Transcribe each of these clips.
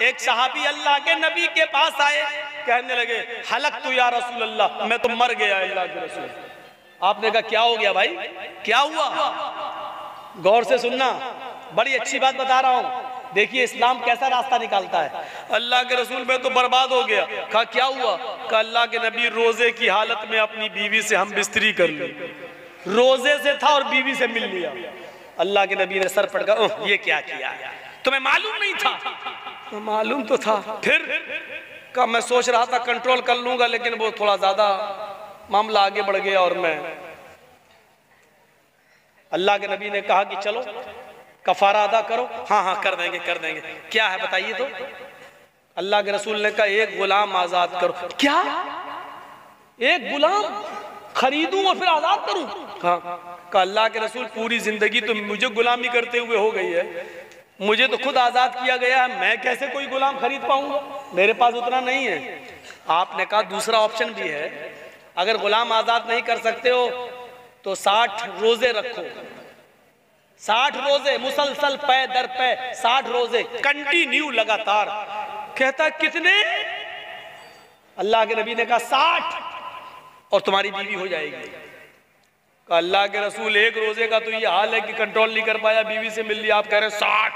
एक सहाबी अल्लाह के नबी के पास आए, कहने लगे हलक तू या रसूल अल्लाह, मैं तो मर गया अल्लाह के रसूल। आपने कहा क्या हो गया भाई, क्या हुआ? गौर से सुनना, बड़ी अच्छी बात बता रहा हूं। देखिए इस्लाम कैसा रास्ता निकालता है। अल्लाह के रसूल मैं तो बर्बाद हो गया। कहा क्या हुआ? कहा अल्लाह के नबी रोजे की हालत में अपनी बीवी से हम बिस्तरी कर ली। रोजे से था और बीवी से मिल लिया। अल्लाह के नबी ने सर पटका, ये क्या किया, तुम्हें मालूम नहीं था? तो मालूम तो था। फिर कहा मैं सोच रहा था कंट्रोल कर लूंगा, लेकिन वो थोड़ा ज्यादा मामला आगे बढ़ गया और मैं। अल्लाह के नबी ने कहा कि चलो कफारा अदा करो। हाँ हाँ कर देंगे कर देंगे। क्या है बताइए तो? अल्लाह के रसूल ने कहा एक गुलाम आजाद करो। क्या? एक गुलाम खरीदूं और फिर आजाद करूं? हाँ। कहा अल्लाह के रसूल पूरी जिंदगी तो मुझे गुलामी करते हुए हो गई है, मुझे तो खुद आजाद किया गया है, मैं कैसे कोई गुलाम खरीद पाऊंगा, मेरे पास उतना नहीं है। आपने कहा दूसरा ऑप्शन भी है, अगर गुलाम आजाद नहीं कर सकते हो तो 60 रोजे रखो। 60 रोजे मुसलसल पै दर पै, 60 रोजे कंटिन्यू लगातार। कहता कितने? अल्लाह के नबी ने कहा 60 और तुम्हारी बीवी हो जाएगी। कहा अल्लाह के रसूल एक रोजे का तो ये हाल है कि कंट्रोल नहीं कर पाया, बीवी से मिल लिया, आप कह रहे हैं 60।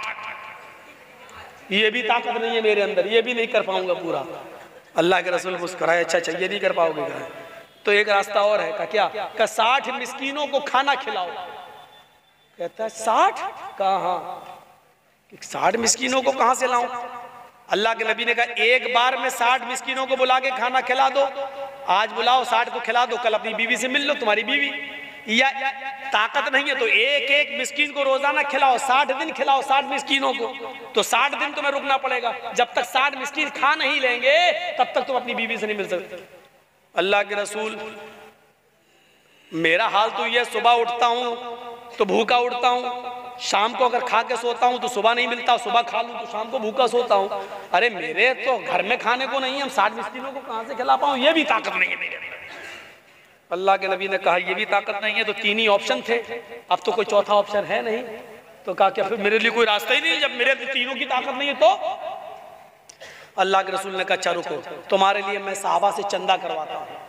ये भी ताकत नहीं है मेरे अंदर, ये भी नहीं कर पाऊंगा पूरा। अल्लाह के रसूल मुस्कुराए, अच्छा अच्छा ये नहीं कर पाओगे? तो एक रास्ता और है। क्या? 60 मिस्कीनों को खाना खिलाओ। कहता है 60? कहा हाँ। 60 मिस्कीनों को कहां से लाऊं? अल्लाह के नबी ने कहा एक बार में 60 मिस्कीनों को बुला के खाना खिला दो। आज बुलाओ 60 को खिला दो, कल अपनी बीवी से मिल लो, तुम्हारी बीवी। या ताकत नहीं है तो एक एक मिस्कीन को रोजाना खिलाओ, 60 दिन खिलाओ 60 मिस्कीनों को, तो 60 दिन तुम्हें रुकना पड़ेगा। जब तक 60 मिस्कीन खा नहीं लेंगे तब तक तुम अपनी बीवी से नहीं मिल सकते। अल्लाह के रसूल मेरा हाल तो यह, सुबह उठता हूं तो भूखा उठता हूं, शाम को अगर खा के सोता हूं तो सुबह नहीं मिलता, सुबह खा लूं तो शाम को भूखा सोता हूं। अरे मेरे तो घर में खाने को नहीं है, हम 60 मिस्कीनों को कहां से खिला पाऊं? ये भी ताकत नहीं है मेरे अंदर। अल्लाह के नबी ने कहा ये भी ताकत नहीं है, तो 3 ही ऑप्शन थे, अब तो कोई चौथा ऑप्शन है नहीं। तो कहा क्या फिर मेरे लिए कोई रास्ता ही नहीं, जब मेरे तीनों की ताकत नहीं है तो? अल्लाह के रसूल ने कहा अच्छा रुको, तुम्हारे लिए मैं सहाबा से चंदा करवाता हूँ।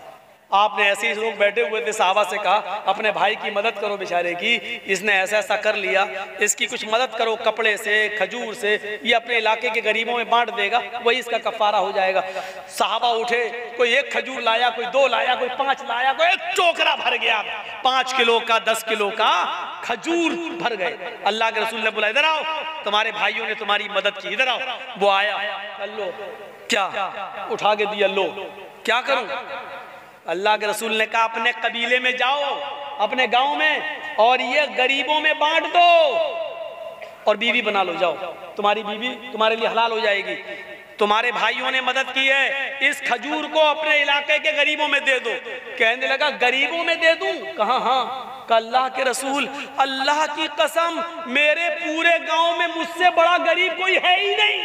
आपने ऐसे ही लोग बैठे हुए थे, सहाबा से कहा अपने भाई की मदद करो बेचारे की, इसने ऐसा ऐसा कर लिया, इसकी कुछ मदद करो, कपड़े से, खजूर से, ये अपने इलाके के गरीबों में बांट देगा, वही इसका कफारा हो जाएगा। सहाबा उठे, कोई 1 खजूर लाया, कोई 2 लाया, कोई 5 लाया, कोई 1 टोकरा भर गया, 5 किलो का 10 किलो का खजूर भर गए। अल्लाह के रसूल ने बोला इधर आओ, तुम्हारे भाइयों ने तुम्हारी मदद की, इधर आओ। वो आया, लो क्या उठा के दिया, लो क्या करूं? अल्लाह के रसूल ने कहा अपने कबीले में जाओ, अपने गांव में, और ये गरीबों में बांट दो और बीवी बना लो, जाओ तुम्हारी बीवी तुम्हारे लिए हलाल हो जाएगी। तुम्हारे भाइयों ने मदद की है, इस खजूर को अपने इलाके के गरीबों में दे दो। कहने लगा गरीबों में दे दूं? कहा हाँ। अल्लाह के रसूल अल्लाह की कसम मेरे पूरे गांव में मुझसे बड़ा गरीब कोई है ही नहीं,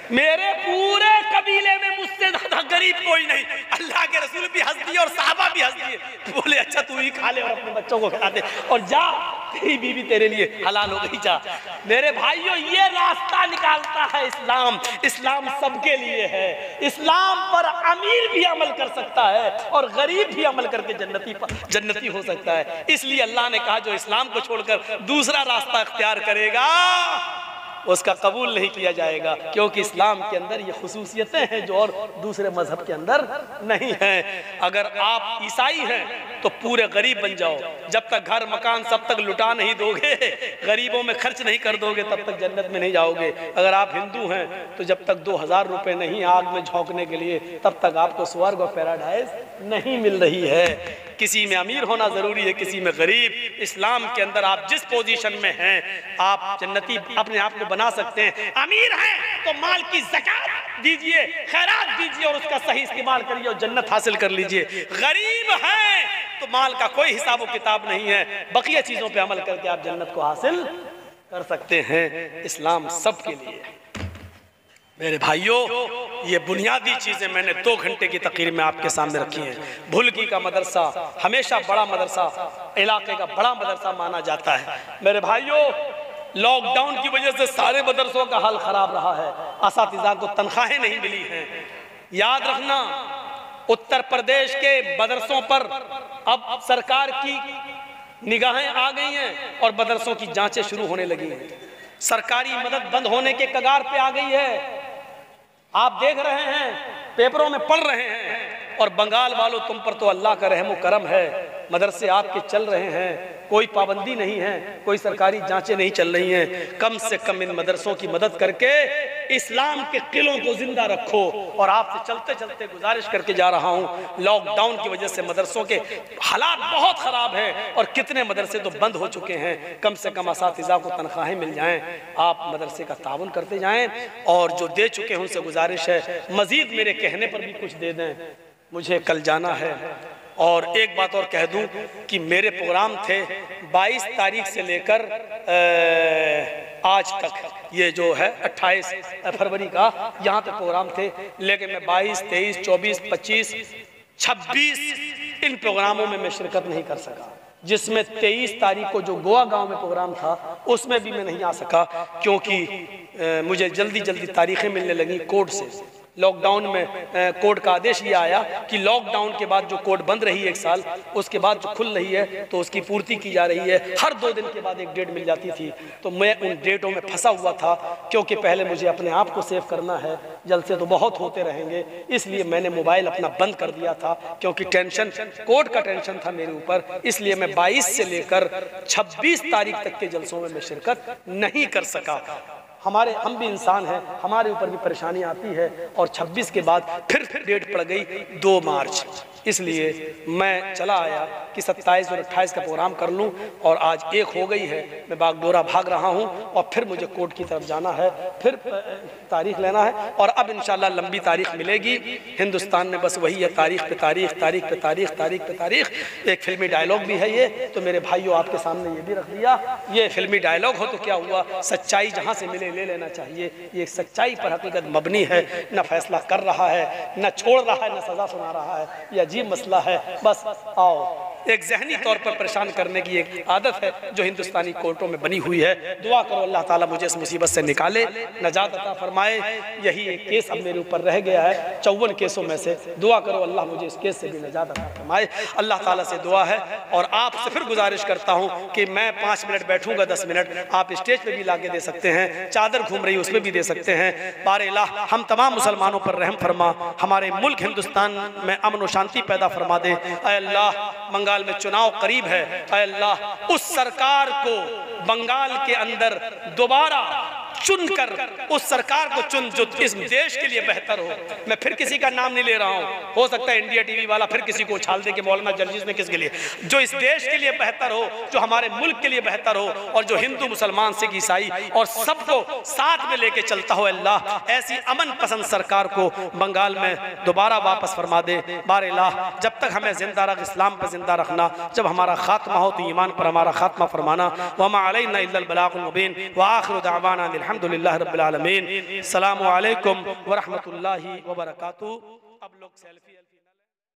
मेरे पूरे कबीले में मुझसे ज्यादा गरीब कोई नहीं। अल्लाह के रसूल भी हंस दिए और साहबा भी हंस दिए, बोले अच्छा तू ही खा ले और अपने बच्चों को खिला दे और जा, तेरी बीवी तेरे लिए हलाल हो गई, जा। मेरे भाइयों ये रास्ता निकालता है इस्लाम। इस्लाम सबके लिए है। इस्लाम पर अमीर भी अमल कर सकता है और गरीब भी अमल करके जन्नती हो सकता है। इसलिए अल्लाह ने कहा जो इस्लाम को छोड़कर दूसरा रास्ता इख्तियार करेगा उसका कबूल नहीं किया जाएगा, क्योंकि इस्लाम के अंदर ये खुसूसियतें हैं जो और दूसरे मजहब के अंदर नहीं हैं। अगर आप ईसाई हैं तो पूरे गरीब बन जाओ, जब तक घर मकान सब तक लुटा नहीं दोगे, गरीबों में खर्च नहीं कर दोगे, तब तक जन्नत में नहीं जाओगे। अगर आप हिंदू हैं तो जब तक 2000 रुपये नहीं आग में झोंकने के लिए, तब तक आपको स्वर्ग और पैराडाइज नहीं मिल रही है। किसी में अमीर होना जरूरी है, किसी में गरीब। इस्लाम के अंदर आप जिस पोजीशन में हैं आप जन्नती अपने आप को बना सकते हैं। अमीर हैं तो माल की ज़कात दीजिए, खैरात दीजिए और उसका सही इस्तेमाल करिए और जन्नत हासिल कर लीजिए। गरीब हैं तो माल का कोई हिसाब व किताब नहीं है, बकिया चीजों पे अमल करके आप जन्नत को हासिल कर सकते हैं। इस्लाम सबके लिए। मेरे भाइयों ये बुनियादी चीजें मैंने 2 घंटे की तकरीर में आपके सामने रखी हैं। भुलकी का मदरसा हमेशा बड़ा मदरसा, इलाके का बड़ा मदरसा माना जाता है। मेरे भाइयों लॉकडाउन की वजह से सारे मदरसों का हाल खराब रहा है। असातिज़ा को तनख्वाहें नहीं मिली हैं। याद रखना, उत्तर प्रदेश के मदरसों पर अब सरकार की निगाहें आ गई हैं और मदरसों की जांचें शुरू होने लगी हैं। सरकारी मदद बंद होने के कगार पे आ गई है। आप देख रहे हैं, पेपरों में पढ़ रहे हैं। और बंगाल वालों, तुम पर तो अल्लाह का रहम करम है, मदरसे आपके चल रहे हैं, कोई पाबंदी नहीं है, कोई सरकारी जांचें नहीं चल रही हैं। कम से कम इन मदरसों की मदद करके इस्लाम के किलों को जिंदा रखो। और आपसे चलते चलते गुजारिश करके जा रहा हूँ, लॉकडाउन की वजह से मदरसों के हालात बहुत ख़राब हैं और कितने मदरसे तो बंद हो चुके हैं। कम से कम असातिज़ा को तनख्वाहें मिल जाएं, आप मदरसे का ताउन करते जाएं। और जो दे चुके हैं उनसे गुजारिश है मज़ीद मेरे कहने पर भी कुछ दे दें। मुझे कल जाना है। और एक बात और कह दूं कि मेरे प्रोग्राम थे 22 तारीख से लेकर आज तक, ये जो है 28 फरवरी का, यहाँ तक प्रोग्राम थे। लेकिन मैं 22, 23, 24, 25, 26 इन प्रोग्रामों में मैं शिरकत नहीं कर सका। जिसमें 23 तारीख को जो गोवा गांव में प्रोग्राम था उसमें भी मैं नहीं आ सका, क्योंकि मुझे जल्दी जल्दी तारीखें मिलने लगी कोर्ट से। लॉकडाउन में कोर्ट का आदेश ये आया कि लॉकडाउन के बाद जो कोर्ट बंद रही है 1 साल, उसके बाद जो खुल रही है तो उसकी पूर्ति की जा रही है। हर 2 दिन के बाद एक डेट मिल जाती थी। तो मैं उन डेटों में फंसा हुआ था, क्योंकि पहले मुझे अपने आप को सेव करना है, जलसे तो बहुत होते रहेंगे। इसलिए मैंने मोबाइल अपना बंद कर दिया था, क्योंकि टेंशन, कोर्ट का टेंशन था मेरे ऊपर। इसलिए मैं 22 से लेकर 26 तारीख तक के जलसों में मैं शिरकत नहीं कर सका। हम भी इंसान हैं, हमारे ऊपर भी परेशानी आती है। और 26 के बाद फिर डेट पड़ गई 2 मार्च। इसलिए मैं चला आया कि 27 और 28 का प्रोग्राम कर लूं। और आज 1 हो गई है, मैं बागडोरा भाग रहा हूं और फिर मुझे कोर्ट की तरफ जाना है, फिर तारीख लेना है। और अब इंशाल्लाह लंबी तारीख मिलेगी। हिंदुस्तान में बस वही है, तारीख पे तारीख, तारीख पे तारीख, तारीख पे तारीख। एक फिल्मी डायलॉग भी है ये, तो मेरे भाइयों आपके सामने ये भी रख दिया। ये फिल्मी डायलॉग हो तो क्या हुआ, सच्चाई जहाँ से मिले ले लेना चाहिए। ये सच्चाई पर हकीकत मबनी है, न फैसला कर रहा है, न छोड़ रहा है, न सजा सुना रहा है। ये अजीब मसला है। बस आओ, एक जहनी तौर पर परेशान करने की एक आदत है जो हिंदुस्तानी कोर्टों में बनी हुई है। दुआ करो अल्लाह ताला मुझे इस मुसीबत से निकाले, नजात अता फरमाए। यही एक केस अब मेरे ऊपर रह गया है 54 केसों में से। दुआ करो अल्लाह मुझे इस केस से भी नजात अता फरमाए। अल्लाह ताला से दुआ है। और आपसे फिर गुजारिश करता हूँ कि मैं 5 मिनट बैठूंगा, 10 मिनट आप स्टेज पे भी लाके दे सकते हैं, चादर घूम रही उसमें भी दे सकते हैं। बारे अल्लाह हम तमाम मुसलमानों पर रहम फरमा, हमारे मुल्क हिंदुस्तान में अमन और शांति पैदा फरमा दे। ऐ अल्लाह, बंगाल में चुनाव करीब है, ऐ अल्लाह उस सरकार को बंगाल के अंदर दोबारा चुनकर उस सरकार को चुन जो इस देश के लिए बेहतर हो। मैं फिर किसी का नाम नहीं ले रहा हूँ, हो सकता है इंडिया टीवी वाला फिर किसी को उछाल दे कि मौलाना जर्जिस ने किसके लिए, जो इस देश के लिए बेहतर हो, जो हमारे मुल्क के लिए बेहतर हो, और जो हिंदू मुसलमान सिख ईसाई और सबको साथ में लेके चलता हो। अल्लाह ऐसी अमन पसंद सरकार को बंगाल में दोबारा वापस फरमा दे। बारे अल्लाह जब तक हमें जिंदा रख, इस्लाम पर जिंदा रखना, जब हमारा खात्मा हो तो ईमान पर हमारा खात्मा फरमाना। वमा अलैना इल्लल बलागुल मुबीन व आखिरु दावाना अल्हम्दुलिल्लाहि रब्बिल आलमीन। अस्सलामु अलैकुम व रहमतुल्लाहि व बरकातुहू। अब लोग सेल्फी